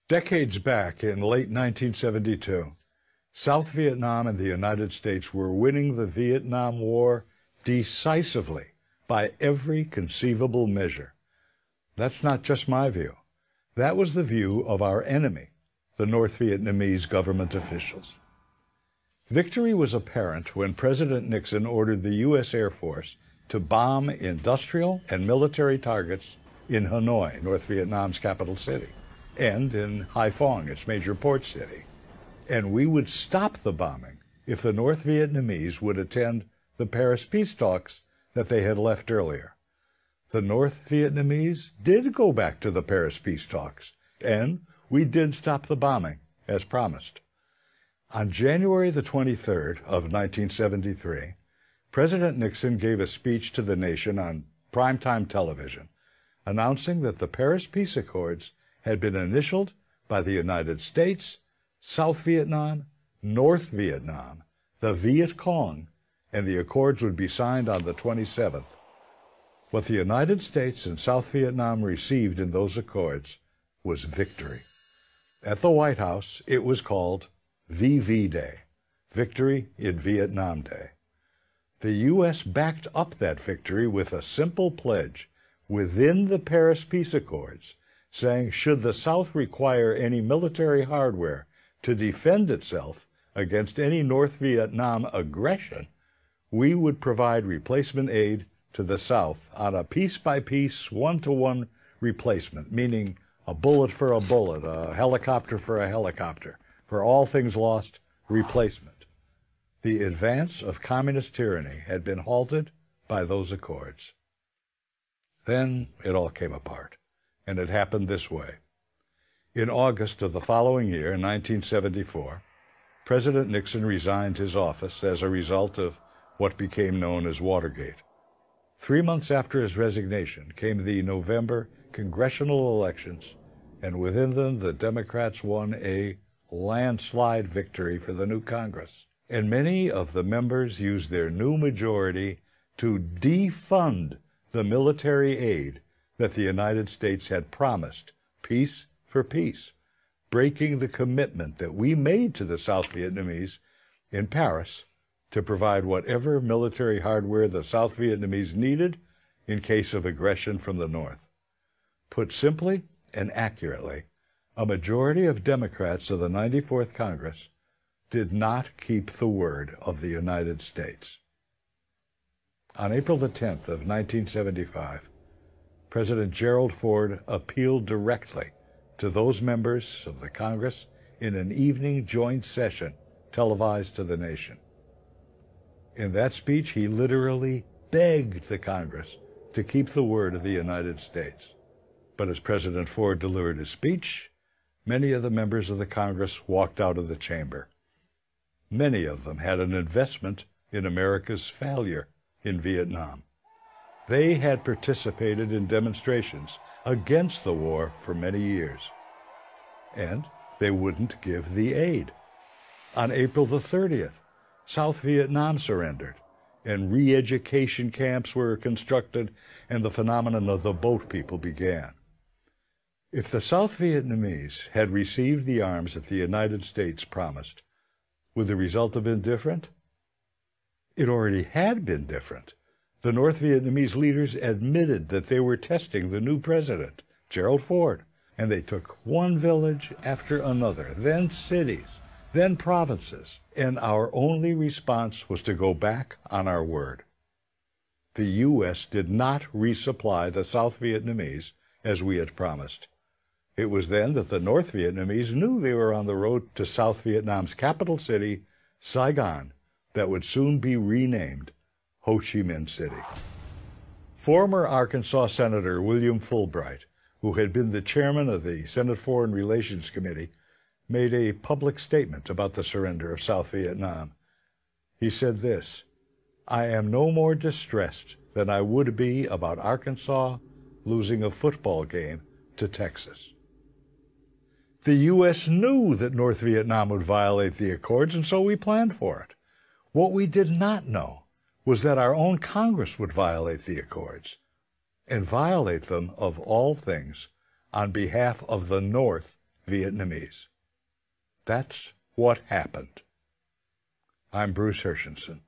Decades back, in late 1972, South Vietnam and the United States were winning the Vietnam War decisively by every conceivable measure. That's not just my view. That was the view of our enemy, the North Vietnamese government officials. Victory was apparent when President Nixon ordered the U.S. Air Force to bomb industrial and military targets in Hanoi, North Vietnam's capital city, and in Haiphong, its major port city. And we would stop the bombing if the North Vietnamese would attend the Paris peace talks that they had left earlier. The North Vietnamese did go back to the Paris peace talks, and we did stop the bombing, as promised. On January the 23rd of 1973, President Nixon gave a speech to the nation on primetime television, announcing that the Paris Peace Accords had been initialed by the United States, South Vietnam, North Vietnam, the Viet Cong, and the accords would be signed on the 27th. What the United States and South Vietnam received in those accords was victory. At the White House, it was called VV Day, Victory in Vietnam Day. The U.S. backed up that victory with a simple pledge within the Paris Peace Accords, saying should the South require any military hardware to defend itself against any North Vietnam aggression, we would provide replacement aid to the South on a piece-by-piece, one-to-one replacement, meaning a bullet for a bullet, a helicopter for a helicopter, for all things lost, replacement. The advance of communist tyranny had been halted by those accords. Then it all came apart, and it happened this way. In August of the following year, 1974, President Nixon resigned his office as a result of what became known as Watergate. 3 months after his resignation came the November congressional elections, and within them the Democrats won a landslide victory for the new Congress. And many of the members used their new majority to defund the military aid that the United States had promised, peace for peace, breaking the commitment that we made to the South Vietnamese in Paris to provide whatever military hardware the South Vietnamese needed in case of aggression from the North. Put simply and accurately, a majority of Democrats of the 94th Congress did not keep the word of the United States. On April the 10th of 1975, President Gerald Ford appealed directly to those members of the Congress in an evening joint session televised to the nation. In that speech, he literally begged the Congress to keep the word of the United States. But as President Ford delivered his speech, many of the members of the Congress walked out of the chamber. Many of them had an investment in America's failure in Vietnam. They had participated in demonstrations against the war for many years, and they wouldn't give the aid. On April the 30th, South Vietnam surrendered, and re-education camps were constructed, and the phenomenon of the boat people began. If the South Vietnamese had received the arms that the United States promised, would the result have been different? It already had been different. The North Vietnamese leaders admitted that they were testing the new president, Gerald Ford, and they took one village after another, then cities, then provinces, and our only response was to go back on our word. The U.S. did not resupply the South Vietnamese as we had promised. It was then that the North Vietnamese knew they were on the road to South Vietnam's capital city, Saigon, that would soon be renamed Ho Chi Minh City. Former Arkansas Senator William Fulbright, who had been the chairman of the Senate Foreign Relations Committee, made a public statement about the surrender of South Vietnam. He said this, "I am no more distressed than I would be about Arkansas losing a football game to Texas." The U.S. knew that North Vietnam would violate the accords, and so we planned for it. What we did not know was that our own Congress would violate the accords, and violate them, of all things, on behalf of the North Vietnamese. That's what happened. I'm Bruce Hershenson.